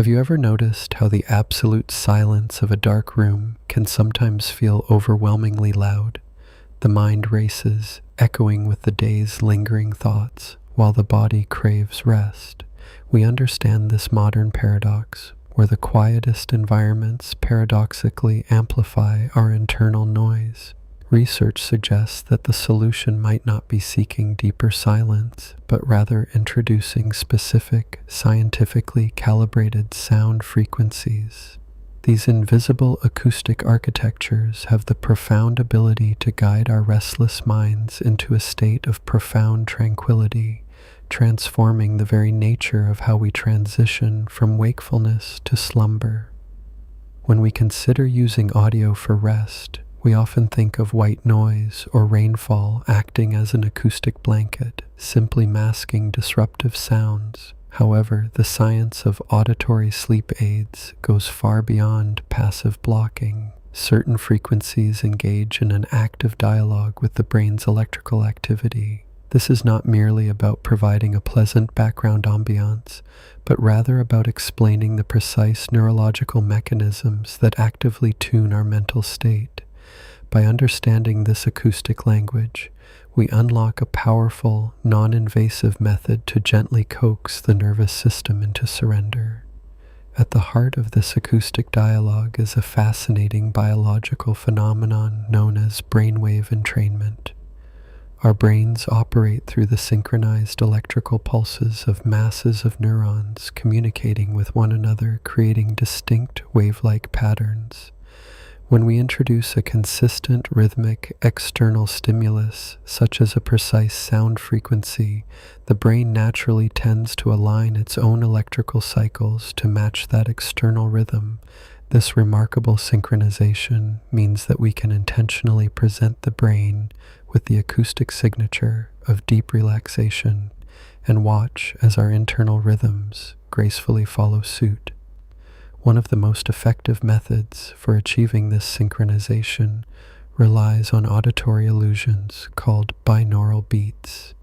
Have you ever noticed how the absolute silence of a dark room can sometimes feel overwhelmingly loud? The mind races, echoing with the day's lingering thoughts, while the body craves rest. We understand this modern paradox, where the quietest environments paradoxically amplify our internal noise. Research suggests that the solution might not be seeking deeper silence, but rather introducing specific, scientifically calibrated sound frequencies. These invisible acoustic architectures have the profound ability to guide our restless minds into a state of profound tranquility, transforming the very nature of how we transition from wakefulness to slumber. When we consider using audio for rest, we often think of white noise or rainfall acting as an acoustic blanket, simply masking disruptive sounds. However, the science of auditory sleep aids goes far beyond passive blocking. Certain frequencies engage in an active dialogue with the brain's electrical activity. This is not merely about providing a pleasant background ambiance, but rather about explaining the precise neurological mechanisms that actively tune our mental state. By understanding this acoustic language, we unlock a powerful, non-invasive method to gently coax the nervous system into surrender. At the heart of this acoustic dialogue is a fascinating biological phenomenon known as brainwave entrainment. Our brains operate through the synchronized electrical pulses of masses of neurons communicating with one another, creating distinct wave-like patterns. When we introduce a consistent rhythmic external stimulus, such as a precise sound frequency, the brain naturally tends to align its own electrical cycles to match that external rhythm. This remarkable synchronization means that we can intentionally present the brain with the acoustic signature of deep relaxation and watch as our internal rhythms gracefully follow suit. One of the most effective methods for achieving this synchronization relies on auditory illusions called binaural beats.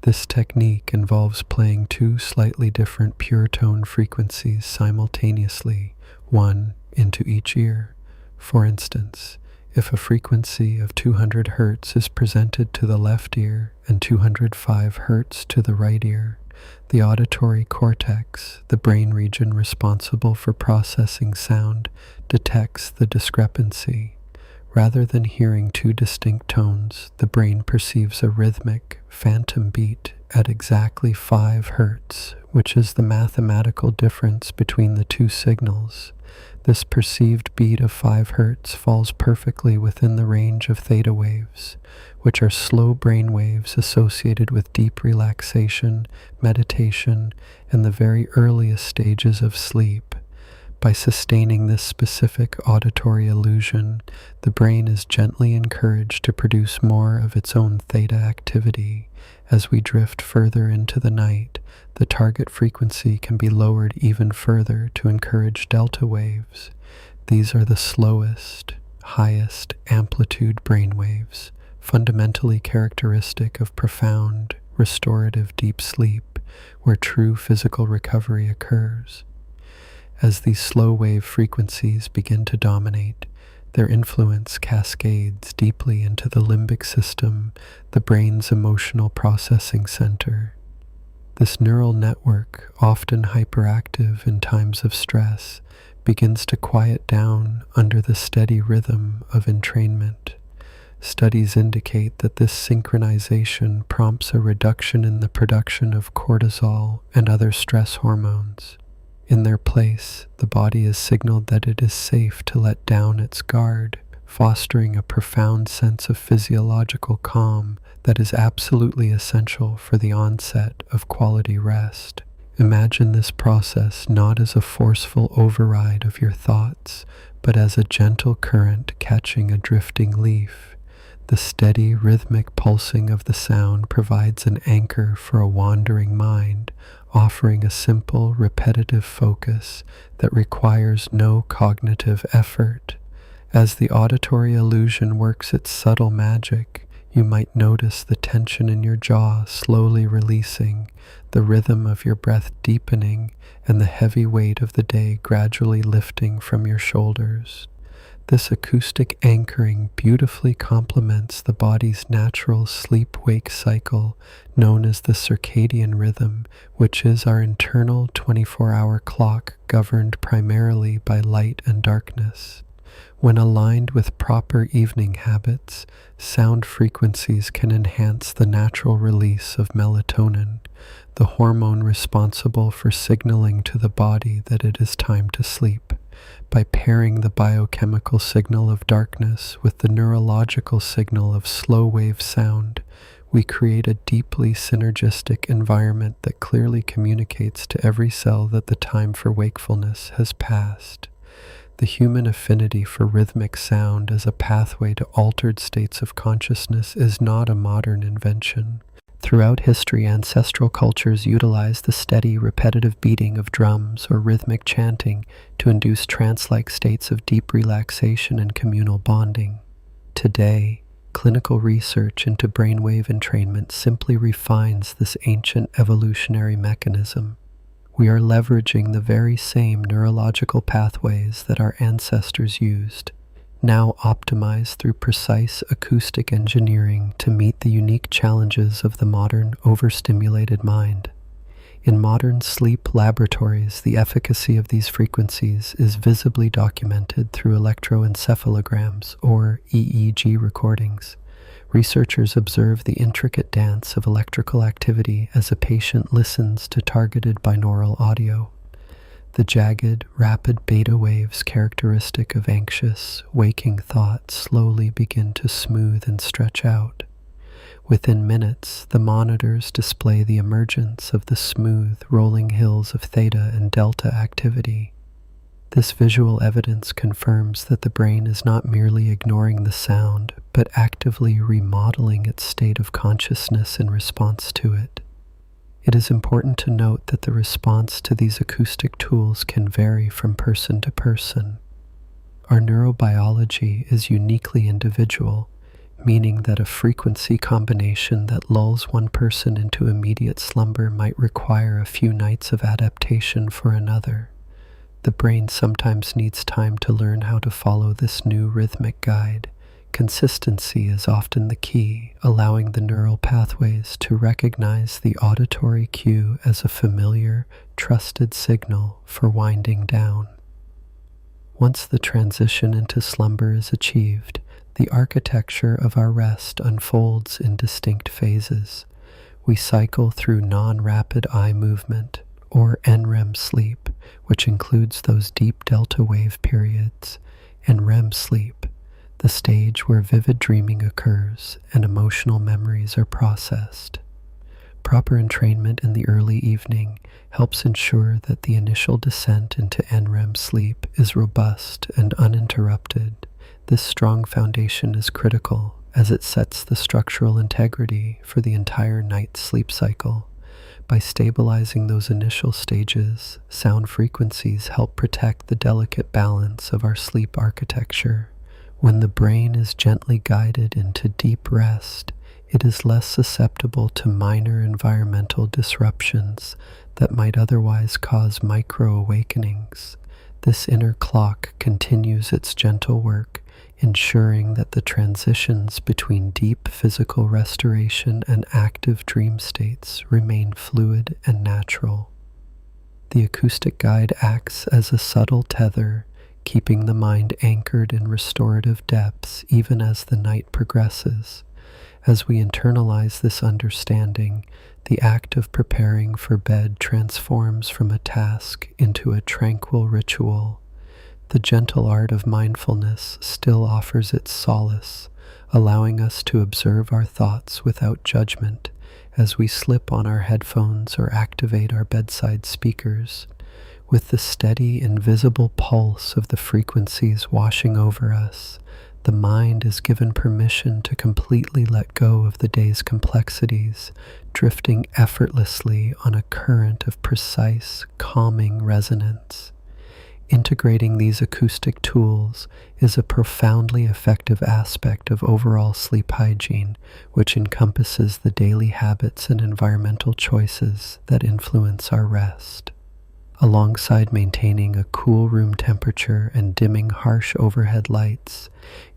This technique involves playing two slightly different pure tone frequencies simultaneously, one into each ear. For instance, if a frequency of 200 Hz is presented to the left ear and 205 Hz to the right ear, the auditory cortex, the brain region responsible for processing sound, detects the discrepancy. Rather than hearing two distinct tones, the brain perceives a rhythmic, phantom beat at exactly 5 Hz, which is the mathematical difference between the two signals. This perceived beat of 5 Hz falls perfectly within the range of theta waves, which are slow brain waves associated with deep relaxation, meditation, and the very earliest stages of sleep. By sustaining this specific auditory illusion, the brain is gently encouraged to produce more of its own theta activity. As we drift further into the night, the target frequency can be lowered even further to encourage delta waves. These are the slowest, highest amplitude brain waves, fundamentally characteristic of profound, restorative deep sleep, where true physical recovery occurs. As these slow wave frequencies begin to dominate, their influence cascades deeply into the limbic system, the brain's emotional processing center. This neural network, often hyperactive in times of stress, begins to quiet down under the steady rhythm of entrainment. Studies indicate that this synchronization prompts a reduction in the production of cortisol and other stress hormones. In their place, the body is signaled that it is safe to let down its guard, fostering a profound sense of physiological calm that is absolutely essential for the onset of quality rest. Imagine this process not as a forceful override of your thoughts, but as a gentle current catching a drifting leaf. The steady, rhythmic pulsing of the sound provides an anchor for a wandering mind, offering a simple, repetitive focus that requires no cognitive effort. As the auditory illusion works its subtle magic, You might notice the tension in your jaw slowly releasing, the rhythm of your breath deepening, and the heavy weight of the day gradually lifting from your shoulders. This acoustic anchoring beautifully complements the body's natural sleep-wake cycle known as the circadian rhythm, which is our internal 24-hour clock governed primarily by light and darkness. When aligned with proper evening habits, sound frequencies can enhance the natural release of melatonin, the hormone responsible for signaling to the body that it is time to sleep. By pairing the biochemical signal of darkness with the neurological signal of slow-wave sound, we create a deeply synergistic environment that clearly communicates to every cell that the time for wakefulness has passed. The human affinity for rhythmic sound as a pathway to altered states of consciousness is not a modern invention. Throughout history, ancestral cultures utilized the steady, repetitive beating of drums or rhythmic chanting to induce trance-like states of deep relaxation and communal bonding. Today, clinical research into brainwave entrainment simply refines this ancient evolutionary mechanism. We are leveraging the very same neurological pathways that our ancestors used, now optimized through precise acoustic engineering to meet the unique challenges of the modern, overstimulated mind. In modern sleep laboratories, the efficacy of these frequencies is visibly documented through electroencephalograms or EEG recordings. Researchers observe the intricate dance of electrical activity as a patient listens to targeted binaural audio. The jagged, rapid beta waves characteristic of anxious, waking thought slowly begin to smooth and stretch out. Within minutes, the monitors display the emergence of the smooth, rolling hills of theta and delta activity. This visual evidence confirms that the brain is not merely ignoring the sound, but actively remodeling its state of consciousness in response to it. It is important to note that the response to these acoustic tools can vary from person to person. Our neurobiology is uniquely individual, meaning that a frequency combination that lulls one person into immediate slumber might require a few nights of adaptation for another. The brain sometimes needs time to learn how to follow this new rhythmic guide. Consistency is often the key, allowing the neural pathways to recognize the auditory cue as a familiar, trusted signal for winding down. Once the transition into slumber is achieved, the architecture of our rest unfolds in distinct phases. We cycle through non-rapid eye movement, or NREM sleep, which includes those deep delta wave periods, and REM sleep, the stage where vivid dreaming occurs and emotional memories are processed. Proper entrainment in the early evening helps ensure that the initial descent into NREM sleep is robust and uninterrupted. This strong foundation is critical as it sets the structural integrity for the entire night sleep cycle. By stabilizing those initial stages, sound frequencies help protect the delicate balance of our sleep architecture. When the brain is gently guided into deep rest, it is less susceptible to minor environmental disruptions that might otherwise cause micro-awakenings. This inner clock continues its gentle work, ensuring that the transitions between deep physical restoration and active dream states remain fluid and natural. The acoustic guide acts as a subtle tether, keeping the mind anchored in restorative depths even as the night progresses. As we internalize this understanding, the act of preparing for bed transforms from a task into a tranquil ritual. The gentle art of mindfulness still offers its solace, allowing us to observe our thoughts without judgment as we slip on our headphones or activate our bedside speakers. With the steady, invisible pulse of the frequencies washing over us, the mind is given permission to completely let go of the day's complexities, drifting effortlessly on a current of precise, calming resonance. Integrating these acoustic tools is a profoundly effective aspect of overall sleep hygiene, which encompasses the daily habits and environmental choices that influence our rest. Alongside maintaining a cool room temperature and dimming harsh overhead lights,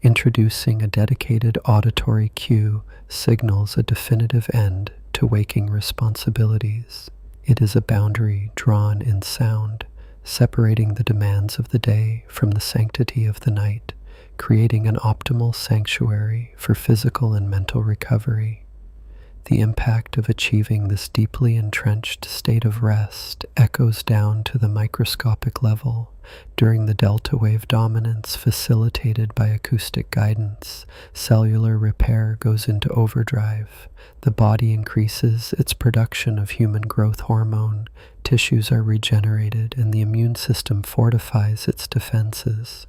introducing a dedicated auditory cue signals a definitive end to waking responsibilities. It is a boundary drawn in sound, separating the demands of the day from the sanctity of the night, creating an optimal sanctuary for physical and mental recovery. The impact of achieving this deeply entrenched state of rest echoes down to the microscopic level. During the delta wave dominance facilitated by acoustic guidance, cellular repair goes into overdrive. The body increases its production of human growth hormone, tissues are regenerated, and the immune system fortifies its defenses.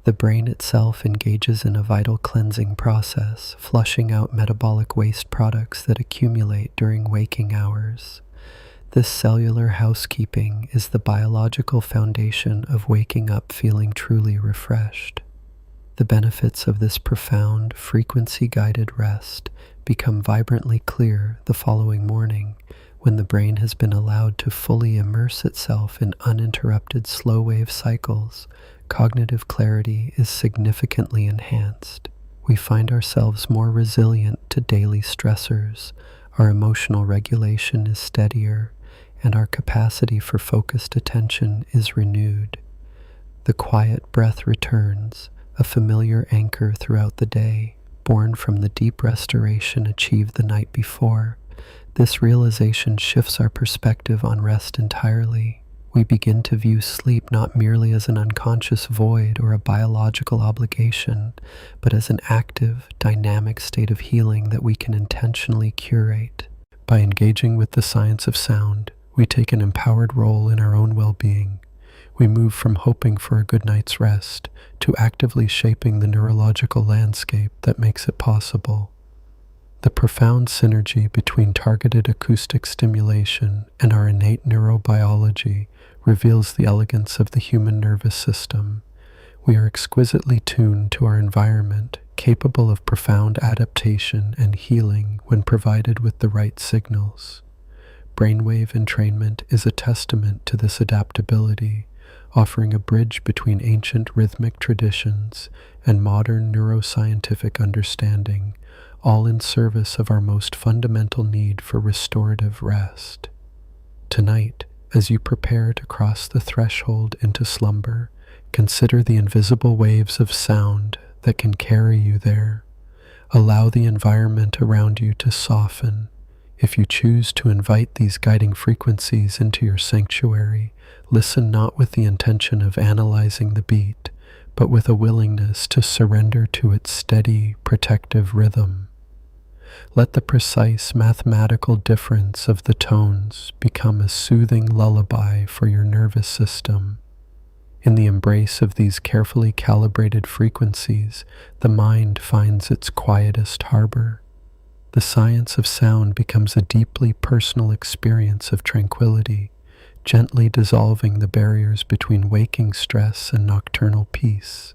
The brain itself engages in a vital cleansing process, flushing out metabolic waste products that accumulate during waking hours. This cellular housekeeping is the biological foundation of waking up feeling truly refreshed. The benefits of this profound, frequency-guided rest become vibrantly clear the following morning, when the brain has been allowed to fully immerse itself in uninterrupted slow-wave cycles. Cognitive clarity is significantly enhanced. We find ourselves more resilient to daily stressors, our emotional regulation is steadier, and our capacity for focused attention is renewed. The quiet breath returns, a familiar anchor throughout the day, born from the deep restoration achieved the night before. This realization shifts our perspective on rest entirely. We begin to view sleep not merely as an unconscious void or a biological obligation, but as an active, dynamic state of healing that we can intentionally curate. By engaging with the science of sound, we take an empowered role in our own well-being. We move from hoping for a good night's rest to actively shaping the neurological landscape that makes it possible. The profound synergy between targeted acoustic stimulation and our innate neurobiology reveals the elegance of the human nervous system. We are exquisitely tuned to our environment, capable of profound adaptation and healing when provided with the right signals. Brainwave entrainment is a testament to this adaptability, offering a bridge between ancient rhythmic traditions and modern neuroscientific understanding, all in service of our most fundamental need for restorative rest. Tonight, as you prepare to cross the threshold into slumber, consider the invisible waves of sound that can carry you there. Allow the environment around you to soften. If you choose to invite these guiding frequencies into your sanctuary, listen not with the intention of analyzing the beat, but with a willingness to surrender to its steady, protective rhythm. Let the precise mathematical difference of the tones become a soothing lullaby for your nervous system. In the embrace of these carefully calibrated frequencies, the mind finds its quietest harbor. The science of sound becomes a deeply personal experience of tranquility, gently dissolving the barriers between waking stress and nocturnal peace.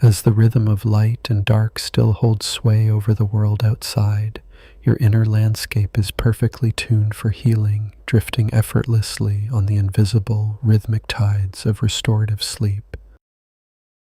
As the rhythm of light and dark still holds sway over the world outside, your inner landscape is perfectly tuned for healing, drifting effortlessly on the invisible, rhythmic tides of restorative sleep.